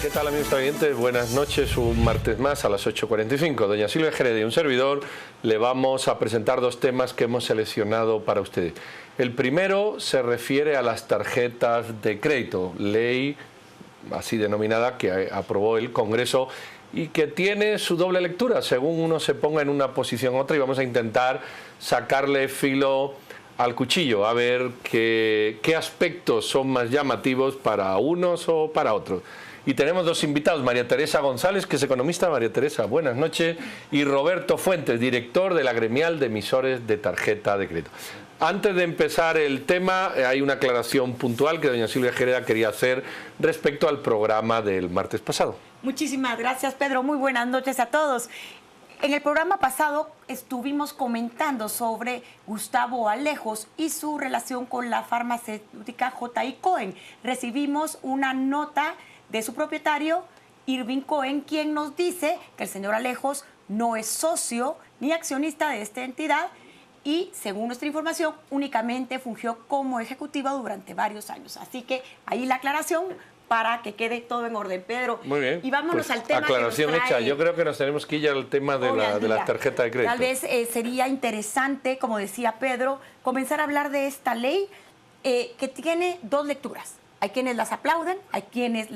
¿Qué tal, amigos televidentes? Buenas noches, un martes más a las 8:45. Doña Silvia Jerez y un servidor le vamos a presentar dos temas que hemos seleccionado para ustedes. El primero se refiere a las tarjetas de crédito, ley así denominada que aprobó el Congreso y que tiene su doble lectura, según uno se ponga en una posición u otra, y vamos a intentar sacarle filo al cuchillo, a ver qué aspectos son más llamativos para unos o para otros. Y tenemos dos invitados, María Teresa González, que es economista. María Teresa, buenas noches. Y Roberto Fuentes, director de la Gremial de Emisores de Tarjeta de Crédito. Antes de empezar el tema, hay una aclaración puntual que doña Silvia Jerez quería hacer respecto al programa del martes pasado. Muchísimas gracias, Pedro. Muy buenas noches a todos. En el programa pasado estuvimos comentando sobre Gustavo Alejos y su relación con la farmacéutica J.I. Cohen. Recibimos una nota de su propietario, Irving Cohen, quien nos dice que el señor Alejos no es socio ni accionista de esta entidad y, según nuestra información, únicamente fungió como ejecutiva durante varios años. Así que ahí la aclaración para que quede todo en orden, Pedro. Muy bien. Y vámonos pues, al tema aclaración que nos trae, hecha. Yo creo que nos tenemos que ir al tema de la tarjeta de crédito. Tal vez sería interesante, como decía Pedro, comenzar a hablar de esta ley que tiene dos lecturas. Hay quienes las aplauden, hay quienes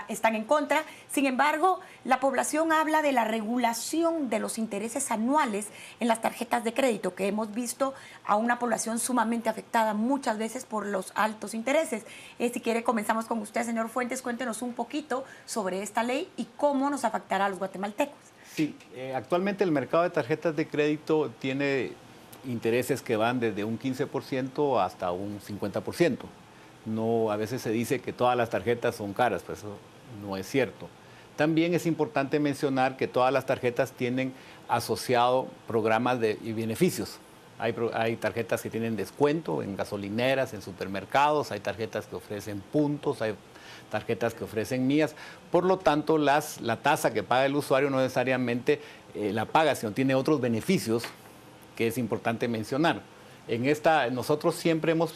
están en contra. Sin embargo, la población habla de la regulación de los intereses anuales en las tarjetas de crédito, que hemos visto a una población sumamente afectada muchas veces por los altos intereses. Si quiere, comenzamos con usted, señor Fuentes. Cuéntenos un poquito sobre esta ley y cómo nos afectará a los guatemaltecos. Sí, actualmente el mercado de tarjetas de crédito tiene intereses que van desde un 15% hasta un 50%. No, a veces se dice que todas las tarjetas son caras, pero eso no es cierto. También es importante mencionar que todas las tarjetas tienen asociado programas y beneficios. Hay tarjetas que tienen descuento en gasolineras, en supermercados, hay tarjetas que ofrecen puntos, hay tarjetas que ofrecen millas. Por lo tanto, la tasa que paga el usuario no necesariamente la paga, sino tiene otros beneficios que es importante mencionar. Nosotros siempre hemos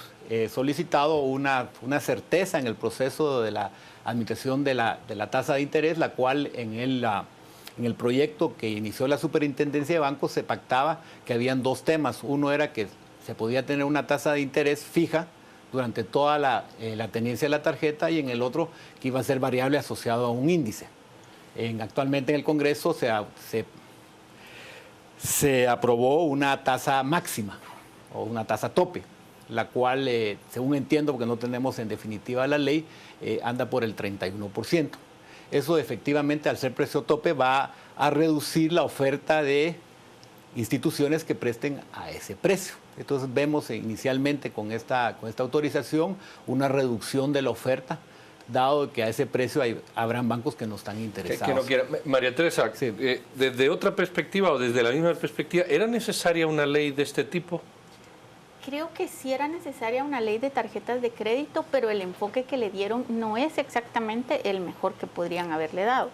solicitado una certeza en el proceso de la administración de la tasa de interés, la cual en el proyecto que inició la Superintendencia de Bancos se pactaba que habían dos temas. Uno era que se podía tener una tasa de interés fija durante toda la tenencia de la tarjeta, y en el otro que iba a ser variable asociado a un índice. Actualmente en el Congreso se aprobó una tasa máxima o una tasa tope, la cual, según entiendo, porque no tenemos en definitiva la ley, anda por el 31%. Eso efectivamente, al ser precio tope, va a reducir la oferta de instituciones que presten a ese precio. Entonces vemos inicialmente con esta autorización una reducción de la oferta, dado que a ese precio habrán bancos que no están interesados. Que no quiera. María Teresa, sí. Desde otra perspectiva o desde la misma perspectiva, ¿era necesaria una ley de este tipo? Creo que sí era necesaria una ley de tarjetas de crédito, pero el enfoque que le dieron no es exactamente el mejor que podrían haberle dado.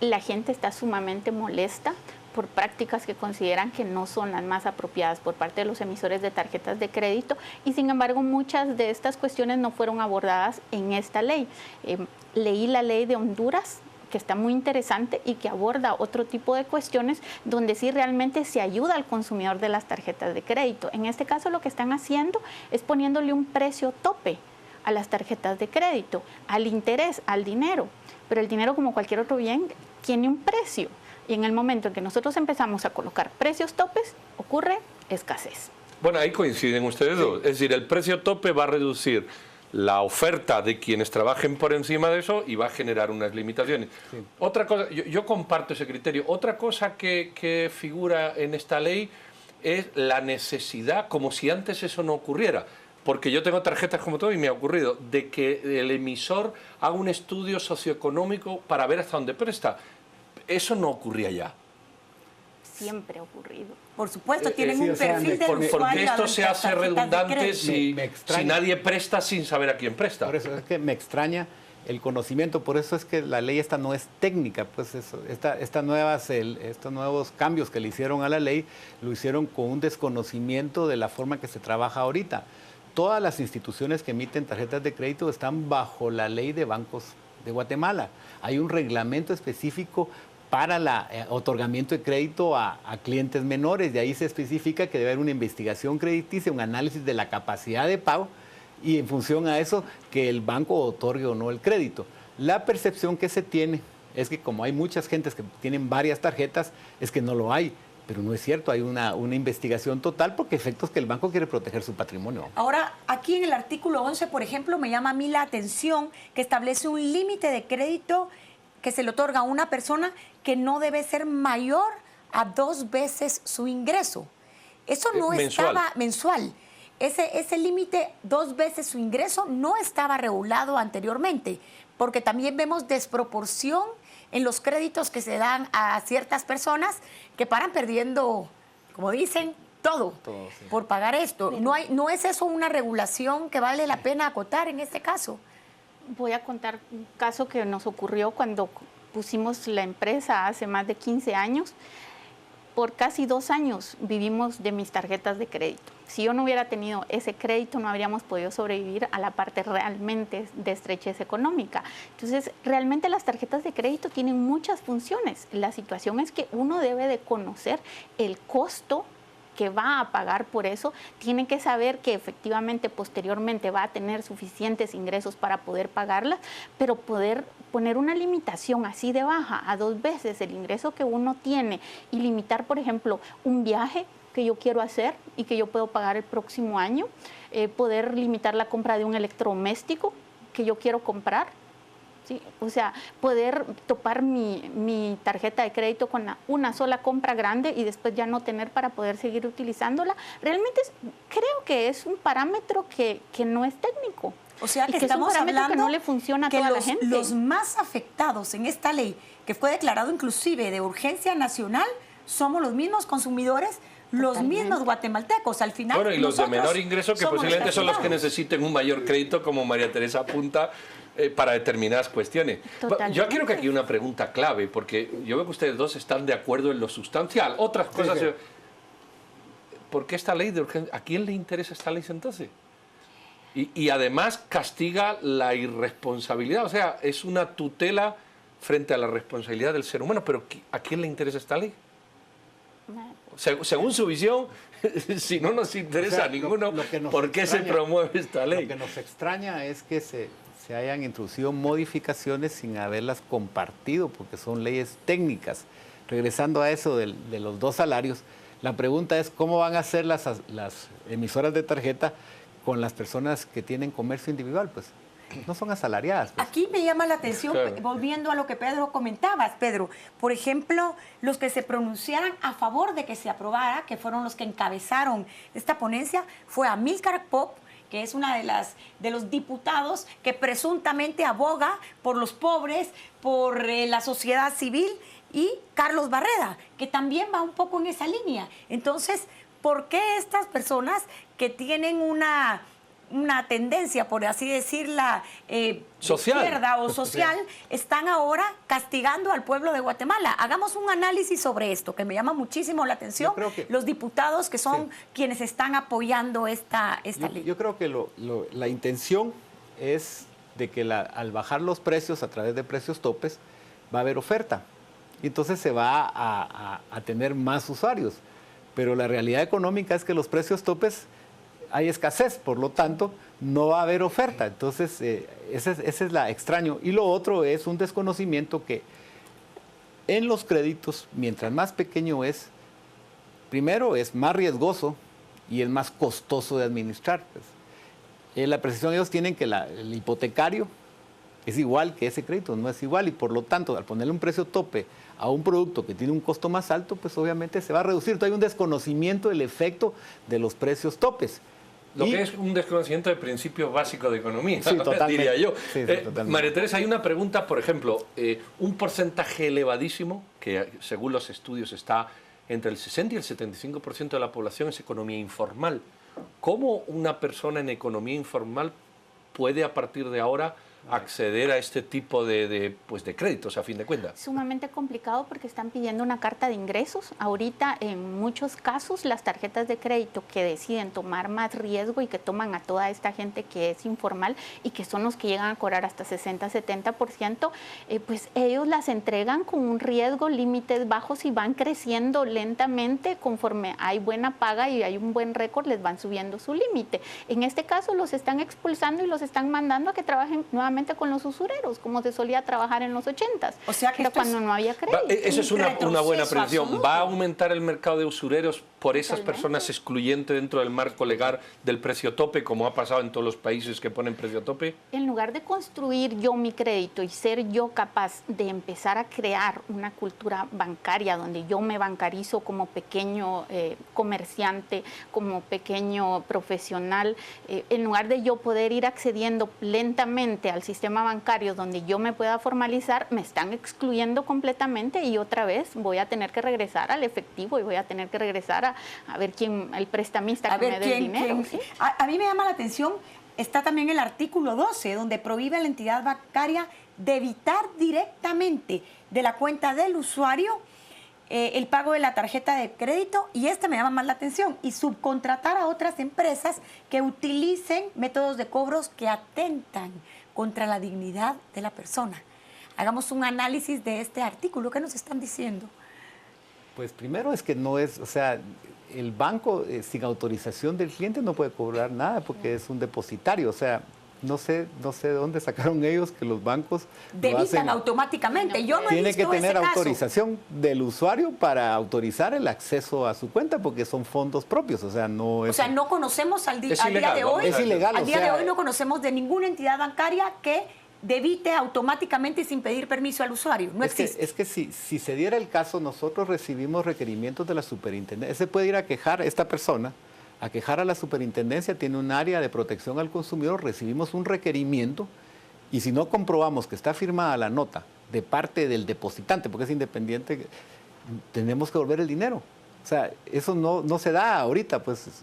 La gente está sumamente molesta por prácticas que consideran que no son las más apropiadas por parte de los emisores de tarjetas de crédito, y sin embargo muchas de estas cuestiones no fueron abordadas en esta ley. Leí la ley de Honduras, que está muy interesante y que aborda otro tipo de cuestiones donde sí realmente se ayuda al consumidor de las tarjetas de crédito. En este caso lo que están haciendo es poniéndole un precio tope a las tarjetas de crédito, al interés, al dinero. Pero el dinero, como cualquier otro bien, tiene un precio. Y en el momento en que nosotros empezamos a colocar precios topes, ocurre escasez. Bueno, ahí coinciden ustedes dos. Es decir, el precio tope va a reducir la oferta de quienes trabajen por encima de eso y va a generar unas limitaciones. Sí. Otra cosa, yo comparto ese criterio. Otra cosa que figura en esta ley es la necesidad, como si antes eso no ocurriera, porque yo tengo tarjetas como todo y me ha ocurrido, de que el emisor haga un estudio socioeconómico para ver hasta dónde presta. Eso no ocurría ya. Siempre ha ocurrido. Por supuesto, tienen un perfil del usuario. Porque esto se hace redundante si nadie presta sin saber a quién presta. Por eso es que me extraña el conocimiento, por eso es que la ley esta no es técnica, pues estos nuevos cambios que le hicieron a la ley lo hicieron con un desconocimiento de la forma que se trabaja ahorita. Todas las instituciones que emiten tarjetas de crédito están bajo la ley de bancos de Guatemala. Hay un reglamento específico para el otorgamiento de crédito a clientes menores. De ahí se especifica que debe haber una investigación crediticia, un análisis de la capacidad de pago y en función a eso que el banco otorgue o no el crédito. La percepción que se tiene es que como hay muchas gentes que tienen varias tarjetas, es que no lo hay. Pero no es cierto, hay una investigación total porque efectos que el banco quiere proteger su patrimonio. Ahora, aquí en el artículo 11, por ejemplo, me llama a mí la atención que establece un límite de crédito que se le otorga a una persona que no debe ser mayor a 2 veces su ingreso. Eso no estaba mensual. Ese límite, 2 veces su ingreso, no estaba regulado anteriormente, porque también vemos desproporción en los créditos que se dan a ciertas personas que paran perdiendo, como dicen, todo sí, por pagar esto. ¿No es eso una regulación que vale la pena acotar en este caso? Voy a contar un caso que nos ocurrió cuando pusimos la empresa hace más de 15 años. Por casi 2 años vivimos de mis tarjetas de crédito. Si yo no hubiera tenido ese crédito, no habríamos podido sobrevivir a la parte realmente de estrechez económica. Entonces, realmente las tarjetas de crédito tienen muchas funciones. La situación es que uno debe de conocer el costo que va a pagar por eso, tiene que saber que efectivamente posteriormente va a tener suficientes ingresos para poder pagarlas, pero poder poner una limitación así de baja a 2 veces el ingreso que uno tiene y limitar, por ejemplo, un viaje que yo quiero hacer y que yo puedo pagar el próximo año, poder limitar la compra de un electrodoméstico que yo quiero comprar. ¿Sí? O sea, poder topar mi tarjeta de crédito con una sola compra grande y después ya no tener para poder seguir utilizándola. Realmente creo que es un parámetro que no es técnico. O sea, que estamos estamos hablando que no le funciona a toda la gente. Los más afectados en esta ley, que fue declarado inclusive de urgencia nacional, somos los mismos consumidores, los mismos guatemaltecos. Al final, bueno, y los de menor ingreso, que posiblemente son los que necesiten un mayor crédito, como María Teresa apunta, para determinadas cuestiones. Totalmente. Yo creo que aquí hay una pregunta clave, porque yo veo que ustedes dos están de acuerdo en lo sustancial. Otras cosas... Sí. ¿Por qué esta ley de urgencia? ¿A quién le interesa esta ley entonces? Y además castiga la irresponsabilidad. O sea, es una tutela frente a la responsabilidad del ser humano. Pero ¿a quién le interesa esta ley? Según su visión, si no nos interesa a ninguno, ¿por qué se promueve esta ley? Lo que nos extraña es que se hayan introducido modificaciones sin haberlas compartido, porque son leyes técnicas. Regresando a eso de los 2 salarios, la pregunta es cómo van a hacer las emisoras de tarjeta con las personas que tienen comercio individual, pues no son asalariadas. Pues. Aquí me llama la atención, claro, volviendo a lo que Pedro comentabas, Pedro, por ejemplo, los que se pronunciaran a favor de que se aprobara, que fueron los que encabezaron esta ponencia, fue Amílcar Pop, que es una de los diputados que presuntamente aboga por los pobres, por la sociedad civil, y Carlos Barreda, que también va un poco en esa línea. Entonces, ¿por qué estas personas que tienen una tendencia, por así decirla, izquierda o social, están ahora castigando al pueblo de Guatemala? Hagamos un análisis sobre esto, que me llama muchísimo la atención, los diputados que son quienes están apoyando esta ley. Yo creo que la intención es de que al bajar los precios a través de precios topes, va a haber oferta. Y entonces se va a tener más usuarios. Pero la realidad económica es que los precios topes hay escasez, por lo tanto, no va a haber oferta. Entonces, ese es la extraño. Y lo otro es un desconocimiento que en los créditos, mientras más pequeño es, primero es más riesgoso y es más costoso de administrar. Pues. La precisión ellos tienen que el hipotecario es igual que ese crédito, no es igual, y por lo tanto, al ponerle un precio tope a un producto que tiene un costo más alto, pues obviamente se va a reducir. Entonces hay un desconocimiento del efecto de los precios topes. Lo que es un desconocimiento de principios básicos de economía, sí, diría yo. Sí, María Teresa, hay una pregunta, por ejemplo, un porcentaje elevadísimo, que según los estudios está entre el 60 y el 75% de la población es economía informal. ¿Cómo una persona en economía informal puede a partir de ahora acceder a este tipo de créditos, a fin de cuentas? Sumamente complicado porque están pidiendo una carta de ingresos. Ahorita, en muchos casos, las tarjetas de crédito que deciden tomar más riesgo y que toman a toda esta gente que es informal y que son los que llegan a cobrar hasta 60-70%, pues ellos las entregan con un riesgo, límites bajos y van creciendo lentamente conforme hay buena paga y hay un buen récord, les van subiendo su límite. En este caso, los están expulsando y los están mandando a que trabajen nuevamente con los usureros, como se solía trabajar en los 80s. O sea que cuando no había crédito. Eso es una buena predicción. Absoluto. ¿Va a aumentar el mercado de usureros por esas personas excluyentes dentro del marco legal del precio tope, como ha pasado en todos los países que ponen precio tope? En lugar de construir yo mi crédito y ser yo capaz de empezar a crear una cultura bancaria donde yo me bancarizo como pequeño comerciante, como pequeño profesional, en lugar de yo poder ir accediendo lentamente al sistema bancario donde yo me pueda formalizar, me están excluyendo completamente y otra vez voy a tener que regresar al efectivo y voy a tener que regresar a ver quién, el prestamista que me dé el dinero. ¿Sí? A mí me llama la atención, está también el artículo 12, donde prohíbe a la entidad bancaria debitar directamente de la cuenta del usuario el pago de la tarjeta de crédito, y me llama más la atención, y subcontratar a otras empresas que utilicen métodos de cobros que atentan contra la dignidad de la persona. Hagamos un análisis de este artículo. ¿Qué nos están diciendo? Pues primero es que no es, o sea, el banco sin autorización del cliente no puede cobrar nada porque es un depositario, o sea, no sé de dónde sacaron ellos que los bancos debitan automáticamente. Yo no he tiene que visto tener ese autorización del usuario para autorizar el acceso a su cuenta porque son fondos propios, o sea, no es... O sea, no conocemos al día de hoy. Es ilegal. Al día de hoy no conocemos de ninguna entidad bancaria que debite automáticamente y sin pedir permiso al usuario. No existe. Es que si se diera el caso, nosotros recibimos requerimientos de la superintendencia. Se puede ir a quejar esta persona, a quejar a la superintendencia, tiene un área de protección al consumidor, recibimos un requerimiento y si no comprobamos que está firmada la nota de parte del depositante, porque es independiente, tenemos que devolver el dinero. O sea, eso no se da ahorita, pues.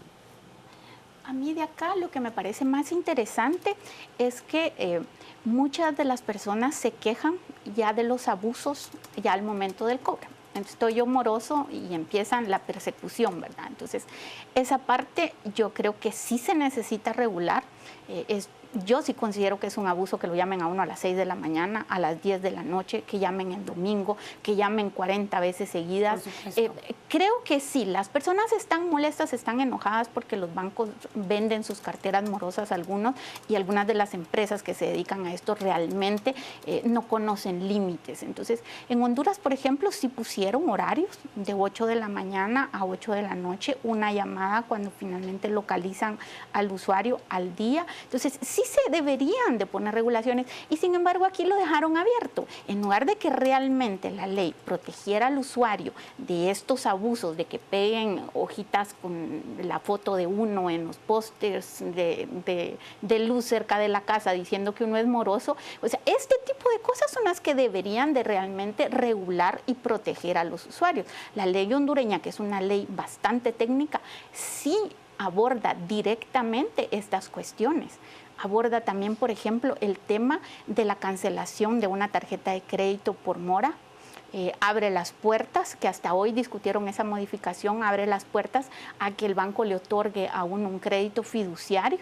A mí de acá lo que me parece más interesante es que muchas de las personas se quejan ya de los abusos ya al momento del cobro. Estoy yo moroso y empiezan la persecución, ¿verdad? Entonces, esa parte yo creo que sí se necesita regular. Yo sí considero que es un abuso que lo llamen a uno a las 6 de la mañana, a las 10 de la noche, que llamen el domingo, que llamen 40 veces seguidas. Creo que sí, las personas están molestas, están enojadas porque los bancos venden sus carteras morosas a algunos y algunas de las empresas que se dedican a esto realmente no conocen límites. Entonces, en Honduras, por ejemplo, sí pusieron horarios de 8 de la mañana a 8 de la noche, una llamada cuando finalmente localizan al usuario al día. Entonces, sí se deberían de poner regulaciones y sin embargo aquí lo dejaron abierto. En lugar de que realmente la ley protegiera al usuario de estos abusos, de que peguen hojitas con la foto de uno en los pósters de luz cerca de la casa diciendo que uno es moroso, o sea, este tipo de cosas son las que deberían de realmente regular y proteger a los usuarios. La ley hondureña, que es una ley bastante técnica, sí aborda directamente estas cuestiones. Aborda también, por ejemplo, el tema de la cancelación de una tarjeta de crédito por mora. Abre las puertas, que hasta hoy discutieron esa modificación, abre las puertas a que el banco le otorgue a uno un crédito fiduciario.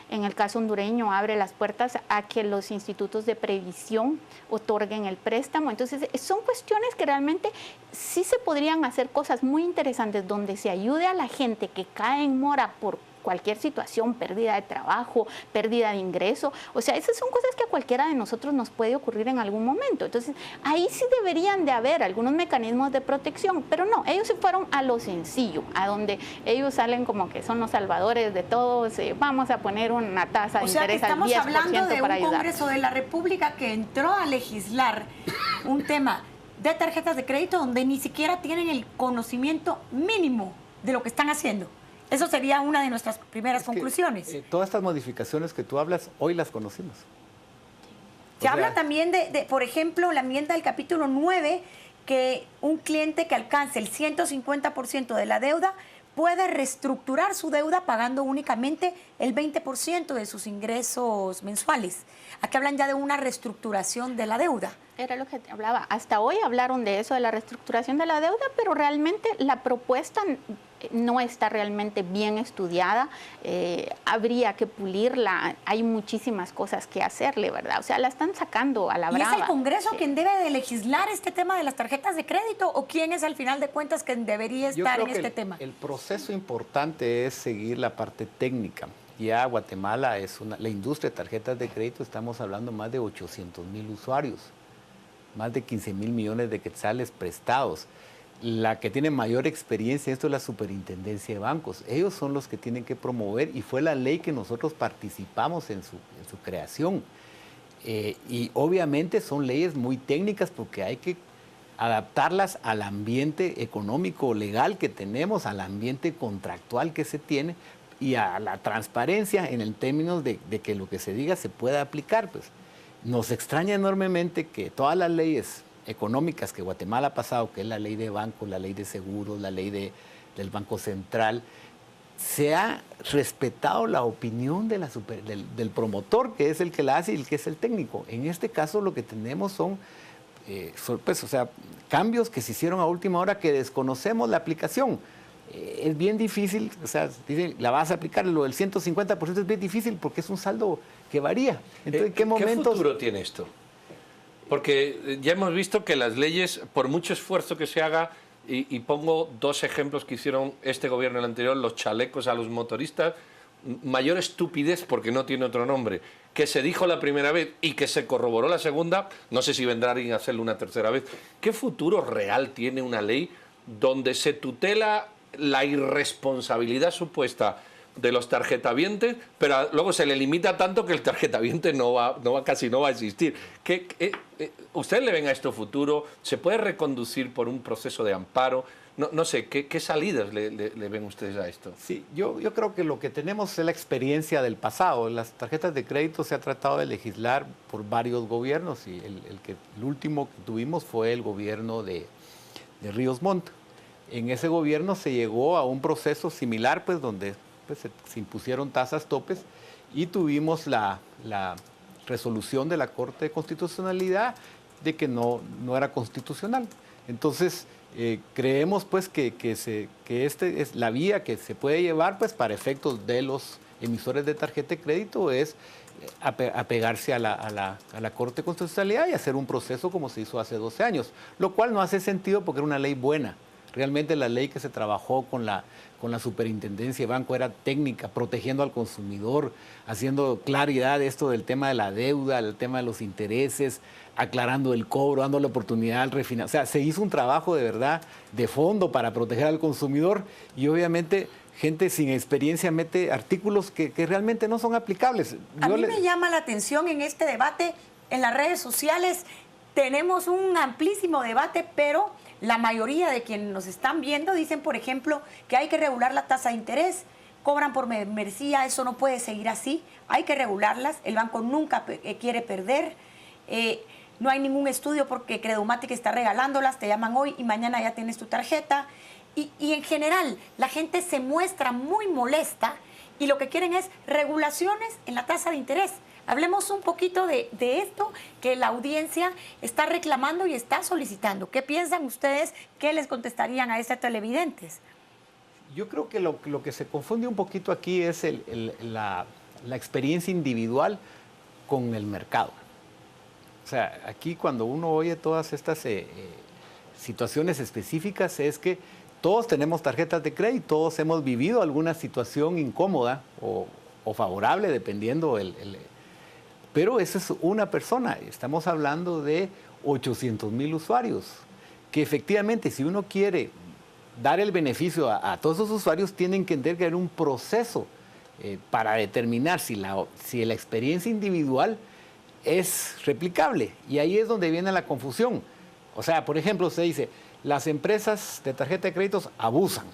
En el caso hondureño abre las puertas a que los institutos de previsión otorguen el préstamo. Entonces, son cuestiones que realmente sí se podrían hacer cosas muy interesantes donde se ayude a la gente que cae en mora por cualquier situación, pérdida de trabajo, pérdida de ingreso. O sea, esas son cosas que a cualquiera de nosotros nos puede ocurrir en algún momento. Entonces, ahí sí deberían de haber algunos mecanismos de protección, pero no, ellos se fueron a lo sencillo, a donde ellos salen como que son los salvadores de todos, vamos a poner una tasa de interés al 10% para ayudar. O sea, que estamos hablando de un Congreso de la República que entró a legislar un tema de tarjetas de crédito donde ni siquiera tienen el conocimiento mínimo de lo que están haciendo. Eso sería una de nuestras primeras conclusiones. Todas estas modificaciones que tú hablas, hoy las conocimos. Se habla también de, por ejemplo, la enmienda del capítulo 9, que un cliente que alcance el 150% de la deuda puede reestructurar su deuda pagando únicamente el 20% de sus ingresos mensuales. Aquí hablan ya de una reestructuración de la deuda. Era lo que te hablaba. Hasta hoy hablaron de eso, de la reestructuración de la deuda, pero realmente la propuesta no está realmente bien estudiada. Habría que pulirla. Hay muchísimas cosas que hacerle, ¿verdad? O sea, la están sacando a la brava. ¿Y es el Congreso quien debe de legislar este tema de las tarjetas de crédito o quién es al final de cuentas quien debería estar en este tema? El proceso importante es seguir la parte técnica. Ya Guatemala es la industria de tarjetas de crédito, estamos hablando más de 800,000 usuarios, más de 15,000 millones de quetzales prestados. La que tiene mayor experiencia en esto es la Superintendencia de Bancos. Ellos son los que tienen que promover y fue la ley que nosotros participamos en su creación. Y obviamente son leyes muy técnicas porque hay que adaptarlas al ambiente económico legal que tenemos, al ambiente contractual que se tiene y a la transparencia en el términos de que lo que se diga se pueda aplicar. Pues nos extraña enormemente que todas las leyes económicas que Guatemala ha pasado, que es la ley de bancos, la ley de seguros, la ley del Banco Central, se ha respetado la opinión de del promotor, que es el que la hace y el que es el técnico. En este caso lo que tenemos son pues, o sea, cambios que se hicieron a última hora que desconocemos la aplicación. Es bien difícil, o sea, dicen, la vas a aplicar, lo del 150% es bien difícil porque es un saldo que varía. Entonces, ¿qué futuro tiene esto? Porque ya hemos visto que las leyes, por mucho esfuerzo que se haga, y pongo dos ejemplos que hicieron este gobierno y el anterior, los chalecos a los motoristas, mayor estupidez, porque no tiene otro nombre, que se dijo la primera vez y que se corroboró la segunda, no sé si vendrá alguien a hacerlo una tercera vez. ¿Qué futuro real tiene una ley donde se tutela la irresponsabilidad supuesta de los tarjetavientes, pero luego se le limita tanto que el tarjetaviente casi no va a existir? ¿Ustedes le ven a esto futuro? ¿Se puede reconducir por un proceso de amparo? No sé, ¿qué salidas le ven ustedes a esto? Sí, yo creo que lo que tenemos es la experiencia del pasado. Las tarjetas de crédito se ha tratado de legislar por varios gobiernos y el último que tuvimos fue el gobierno de Ríos Montt. En ese gobierno se llegó a un proceso similar, pues, donde pues, se impusieron tasas topes y tuvimos la resolución de la Corte de Constitucionalidad de que no era constitucional. Entonces, creemos pues que esta es la vía que se puede llevar pues para efectos de los emisores de tarjeta de crédito, es apegarse a la Corte de Constitucionalidad y hacer un proceso como se hizo hace 12 años, lo cual no hace sentido porque era una ley buena. Realmente la ley que se trabajó con la Superintendencia de Banco era técnica, protegiendo al consumidor, haciendo claridad de esto del tema de la deuda, el tema de los intereses, aclarando el cobro, dando la oportunidad al refinanciamiento. O sea, se hizo un trabajo de verdad de fondo para proteger al consumidor y obviamente gente sin experiencia mete artículos que realmente no son aplicables. A mí me llama la atención en este debate, en las redes sociales tenemos un amplísimo debate, pero la mayoría de quienes nos están viendo dicen, por ejemplo, que hay que regular la tasa de interés, cobran por membresía, eso no puede seguir así, hay que regularlas, el banco nunca quiere perder, no hay ningún estudio porque Credomatic está regalándolas, te llaman hoy y mañana ya tienes tu tarjeta, y en general la gente se muestra muy molesta y lo que quieren es regulaciones en la tasa de interés. Hablemos un poquito de esto que la audiencia está reclamando y está solicitando. ¿Qué piensan ustedes? ¿Qué les contestarían a estos televidentes? Yo creo que lo que se confunde un poquito aquí es la experiencia individual con el mercado. O sea, aquí cuando uno oye todas estas situaciones específicas es que todos tenemos tarjetas de crédito, todos hemos vivido alguna situación incómoda o favorable, dependiendo pero esa es una persona, estamos hablando de 800,000 usuarios, que efectivamente si uno quiere dar el beneficio a todos esos usuarios, tienen que entender que hay un proceso para determinar si la experiencia individual es replicable. Y ahí es donde viene la confusión. O sea, por ejemplo, se dice, las empresas de tarjeta de créditos abusan.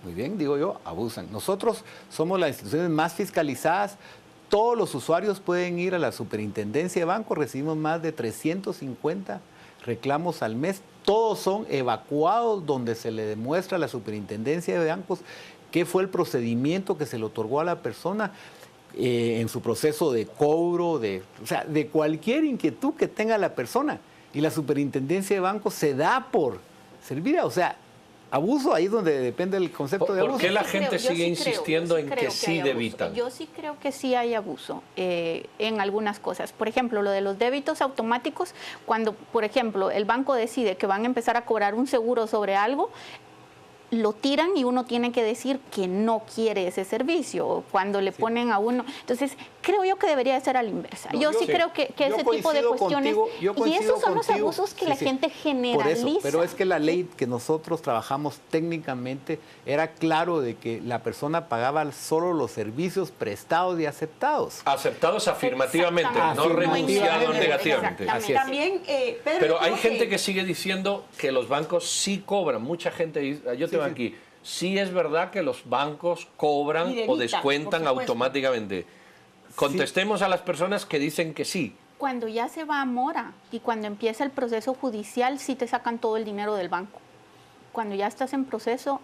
Muy bien, digo yo, abusan. Nosotros somos las instituciones más fiscalizadas. Todos los usuarios pueden ir a la Superintendencia de Banco, recibimos más de 350 reclamos al mes, todos son evacuados donde se le demuestra a la Superintendencia de Bancos qué fue el procedimiento que se le otorgó a la persona en su proceso de cobro, o sea, de cualquier inquietud que tenga la persona. Y la Superintendencia de Bancos se da por servir, o sea, abuso, ahí es donde depende el concepto de abuso. ¿Por qué la gente sigue insistiendo en que sí debitan? Yo sí creo que sí hay abuso en algunas cosas. Por ejemplo, lo de los débitos automáticos, cuando, por ejemplo, el banco decide que van a empezar a cobrar un seguro sobre algo, lo tiran y uno tiene que decir que no quiere ese servicio cuando le ponen a uno. Entonces, creo yo que debería de ser a la inversa. No, yo sí creo que ese tipo de cuestiones... y esos son los abusos que la gente generaliza. Por eso, pero es que la ley que nosotros trabajamos técnicamente era claro de que la persona pagaba solo los servicios prestados y aceptados. Aceptados afirmativamente, no renunciados negativamente. Así es. También, Pedro, Pero hay gente que sigue diciendo que los bancos sí cobran. Mucha gente dice, yo tengo aquí, sí es verdad que los bancos cobran o descuentan automáticamente. Contestemos a las personas que dicen que sí. Cuando ya se va a mora y cuando empieza el proceso judicial, sí te sacan todo el dinero del banco. Cuando ya estás en proceso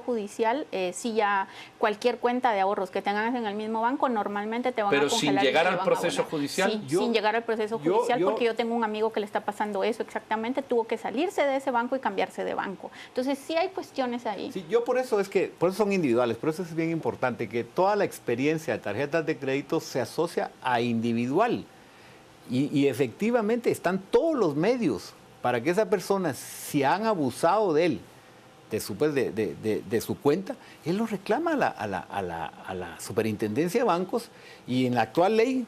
judicial, sí ya cualquier cuenta de ahorros que tengas en el mismo banco, normalmente te van a congelar. Pero sin llegar al proceso judicial. Sí, sin llegar al proceso judicial, porque yo tengo un amigo que le está pasando eso exactamente, tuvo que salirse de ese banco y cambiarse de banco. Entonces sí hay cuestiones ahí. Sí, yo por eso son individuales, por eso es bien importante que toda la experiencia de tarjetas de crédito se asocia a individual. Y efectivamente están todos los medios para que esa persona, si han abusado de él, de su cuenta, él lo reclama a la Superintendencia de Bancos, y en la actual ley,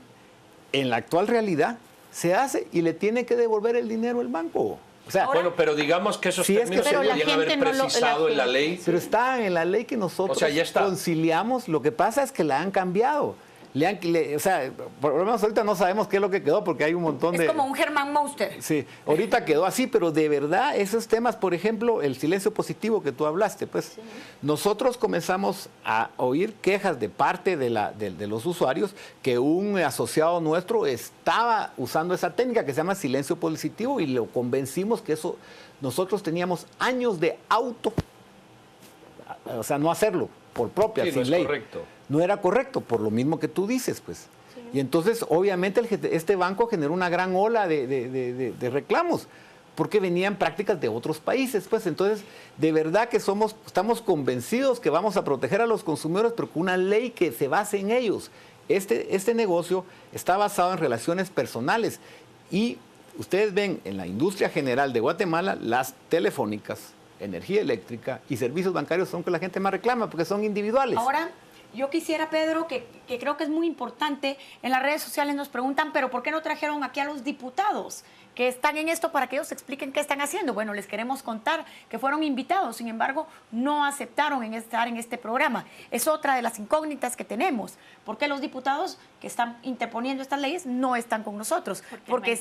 en la actual realidad, se hace y le tiene que devolver el dinero al banco. O sea, bueno, pero digamos que esos términos se podrían haber precisado en la ley. Pero está en la ley que nosotros conciliamos. Lo que pasa es que la han cambiado. O sea, por lo menos ahorita no sabemos qué es lo que quedó porque hay un montón de... Es como un Germán Monster. Sí, ahorita quedó así, pero de verdad esos temas, por ejemplo, el silencio positivo que tú hablaste, pues nosotros comenzamos a oír quejas de parte de los usuarios que un asociado nuestro estaba usando esa técnica que se llama silencio positivo y lo convencimos que eso, nosotros teníamos años de o sea, no hacerlo por propia, sin ley. Correcto. No era correcto, por lo mismo que tú dices, pues. Sí. Y entonces, obviamente, este banco generó una gran ola de reclamos, porque venían prácticas de otros países, pues. Entonces, de verdad que estamos convencidos que vamos a proteger a los consumidores, pero con una ley que se base en ellos. Este negocio está basado en relaciones personales. Y ustedes ven en la industria general de Guatemala, las telefónicas, energía eléctrica y servicios bancarios son que la gente más reclama, porque son individuales. Ahora, yo quisiera, Pedro, que creo que es muy importante, en las redes sociales nos preguntan, pero ¿por qué no trajeron aquí a los diputados que están en esto para que ellos expliquen qué están haciendo? Bueno, les queremos contar que fueron invitados, sin embargo, no aceptaron estar en este programa. Es otra de las incógnitas que tenemos. ¿Por qué los diputados que están interponiendo estas leyes no están con nosotros? Porque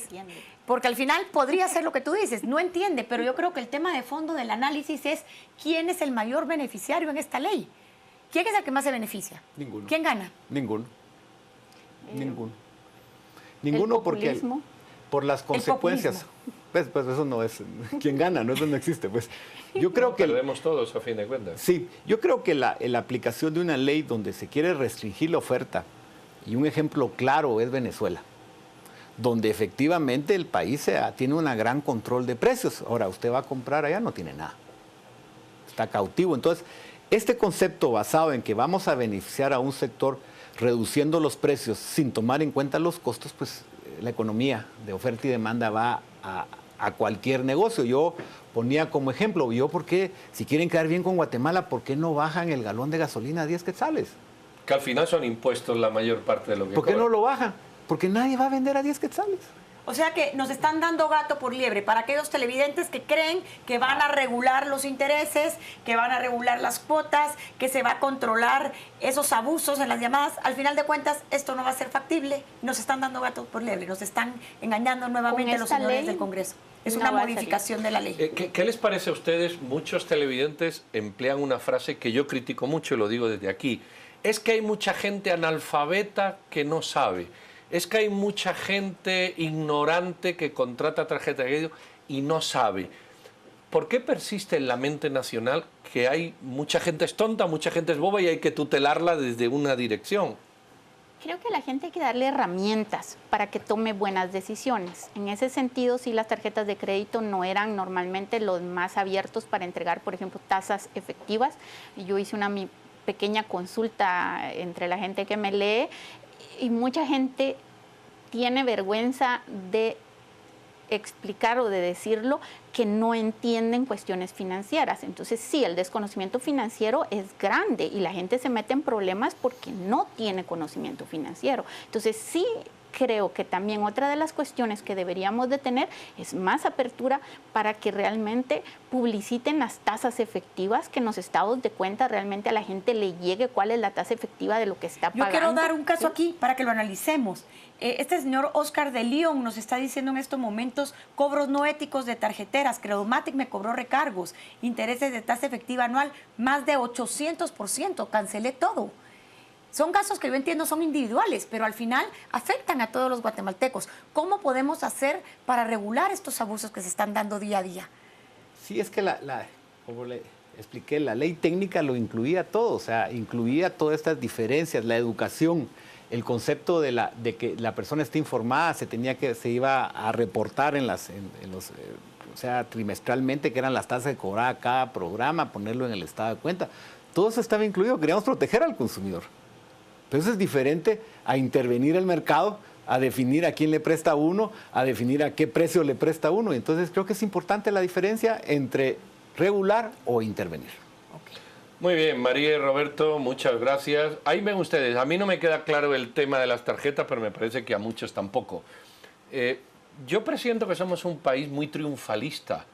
al final podría ser lo que tú dices, no entiende, pero yo creo que el tema de fondo del análisis es quién es el mayor beneficiario en esta ley. ¿Quién es el que más se beneficia? Ninguno. ¿Quién gana? Ninguno. Ninguno porque por las consecuencias. Pues eso no es. ¿Quién gana? No, eso no existe. Pues yo creo que perdemos todos a fin de cuentas. Sí, yo creo que la aplicación de una ley donde se quiere restringir la oferta, y un ejemplo claro es Venezuela, donde efectivamente el país tiene un gran control de precios. Ahora, usted va a comprar allá, no tiene nada. Está cautivo. Entonces, este concepto basado en que vamos a beneficiar a un sector reduciendo los precios sin tomar en cuenta los costos, pues la economía de oferta y demanda va a cualquier negocio. Yo ponía como ejemplo, porque si quieren quedar bien con Guatemala, ¿por qué no bajan el galón de gasolina a 10 quetzales? Que al final son impuestos la mayor parte de lo que ¿Por qué no lo bajan? Porque nadie va a vender a 10 quetzales. O sea que nos están dando gato por liebre para aquellos televidentes que creen que van a regular los intereses, que van a regular las cuotas, que se va a controlar esos abusos en las llamadas. Al final de cuentas, esto no va a ser factible. Nos están dando gato por liebre, nos están engañando nuevamente los señores del Congreso. Es una modificación de la ley. ¿Qué les parece a ustedes? Muchos televidentes emplean una frase que yo critico mucho y lo digo desde aquí. Es que hay mucha gente analfabeta que no sabe. Es que hay mucha gente ignorante que contrata tarjeta de crédito y no sabe. ¿Por qué persiste en la mente nacional que hay mucha gente es tonta, mucha gente es boba y hay que tutelarla desde una dirección? Creo que a la gente hay que darle herramientas para que tome buenas decisiones. En ese sentido, sí, las tarjetas de crédito no eran normalmente los más abiertos para entregar, por ejemplo, tasas efectivas. Yo hice una pequeña consulta entre la gente que me lee y mucha gente tiene vergüenza de explicar o de decirlo, que no entienden cuestiones financieras. Entonces sí, el desconocimiento financiero es grande y la gente se mete en problemas porque no tiene conocimiento financiero. Entonces sí, creo que también otra de las cuestiones que deberíamos de tener es más apertura para que realmente publiciten las tasas efectivas, que en los estados de cuenta realmente a la gente le llegue cuál es la tasa efectiva de lo que está pagando. Yo quiero dar un caso aquí para que lo analicemos. Este señor Oscar de León nos está diciendo en estos momentos cobros no éticos de tarjeteras. Credomatic me cobró recargos, intereses de tasa efectiva anual, más de 800%. Cancelé todo. Son casos que yo entiendo son individuales, pero al final afectan a todos los guatemaltecos. ¿Cómo podemos hacer para regular estos abusos que se están dando día a día? Sí, es que como le expliqué, la ley técnica lo incluía todo, o sea, incluía todas estas diferencias, la educación, el concepto de que la persona esté informada, se iba a reportar o sea, trimestralmente, que eran las tasas que cobraba cada programa, ponerlo en el estado de cuenta. Todo eso estaba incluido, queríamos proteger al consumidor. Pero eso es diferente a intervenir el mercado, a definir a quién le presta uno, a definir a qué precio le presta uno. Entonces creo que es importante la diferencia entre regular o intervenir. Muy bien, María y Roberto, muchas gracias. Ahí ven ustedes, a mí no me queda claro el tema de las tarjetas, pero me parece que a muchos tampoco. Yo presiento que somos un país muy triunfalista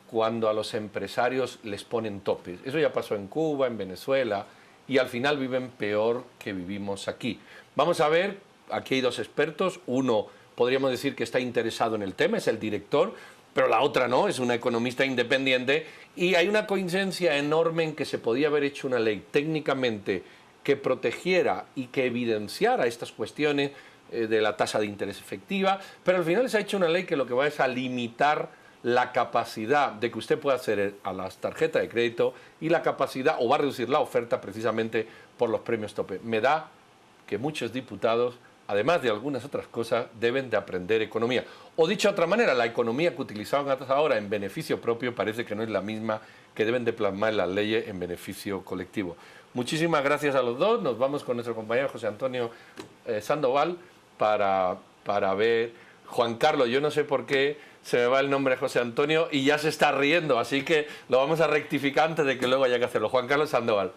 cuando a los empresarios les ponen topes. Eso ya pasó en Cuba, en Venezuela, y al final viven peor que vivimos aquí. Vamos a ver, aquí hay dos expertos. Uno, podríamos decir que está interesado en el tema, es el director, pero la otra no, es una economista independiente, y hay una coincidencia enorme en que se podía haber hecho una ley técnicamente que protegiera y que evidenciara estas cuestiones de la tasa de interés efectiva, pero al final se ha hecho una ley que lo que va es a limitar la capacidad de que usted pueda acceder a las tarjetas de crédito y la capacidad, o va a reducir la oferta precisamente por los premios tope. Me da que muchos diputados, además de algunas otras cosas, deben de aprender economía. O dicho de otra manera, la economía que utilizaban hasta ahora en beneficio propio parece que no es la misma que deben de plasmar en las leyes en beneficio colectivo. Muchísimas gracias a los dos. Nos vamos con nuestro compañero José Antonio Sandoval para ver. Juan Carlos, yo no sé por qué se me va el nombre de José Antonio y ya se está riendo, así que lo vamos a rectificar antes de que luego haya que hacerlo. Juan Carlos Sandoval.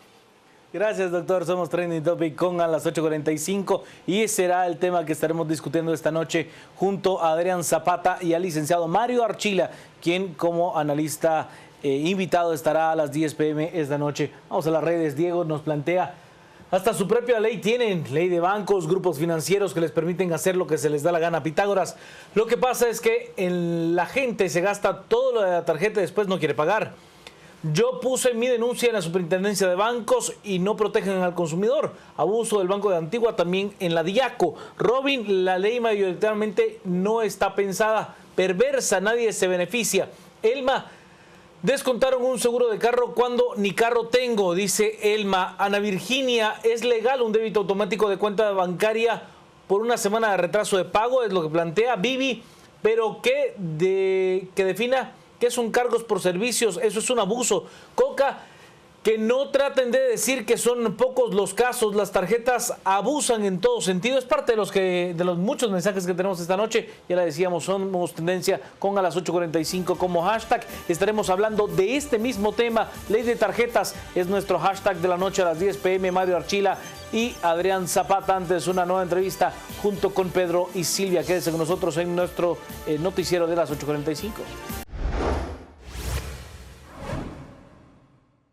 Gracias, doctor. Somos Trending Topic con a las 8:45 y será el tema que estaremos discutiendo esta noche junto a Adrián Zapata y al licenciado Mario Archila, quien como analista invitado estará a las 10 p.m. esta noche. Vamos a las redes. Diego nos plantea, hasta su propia ley tienen, ley de bancos, grupos financieros que les permiten hacer lo que se les da la gana. Pitágoras, lo que pasa es que la gente se gasta todo lo de la tarjeta y después no quiere pagar. Yo puse mi denuncia en la superintendencia de bancos y no protegen al consumidor. Abuso del Banco de Antigua también en la Diaco. Robin, la ley mayoritariamente no está pensada, perversa, nadie se beneficia. Elma, descontaron un seguro de carro cuando ni carro tengo, dice Elma. Ana Virginia, ¿es legal un débito automático de cuenta bancaria por una semana de retraso de pago? Es lo que plantea Vivi, pero que defina qué son cargos por servicios, eso es un abuso. Coca, que no traten de decir que son pocos los casos, las tarjetas abusan en todo sentido. Es parte de los muchos mensajes que tenemos esta noche. Ya la decíamos, somos tendencia con a las 8:45 como hashtag. Estaremos hablando de este mismo tema. Ley de tarjetas es nuestro hashtag de la noche a las 10 p.m. Mario Archila y Adrián Zapata antes una nueva entrevista junto con Pedro y Silvia. Quédense con nosotros en nuestro noticiero de las 8:45.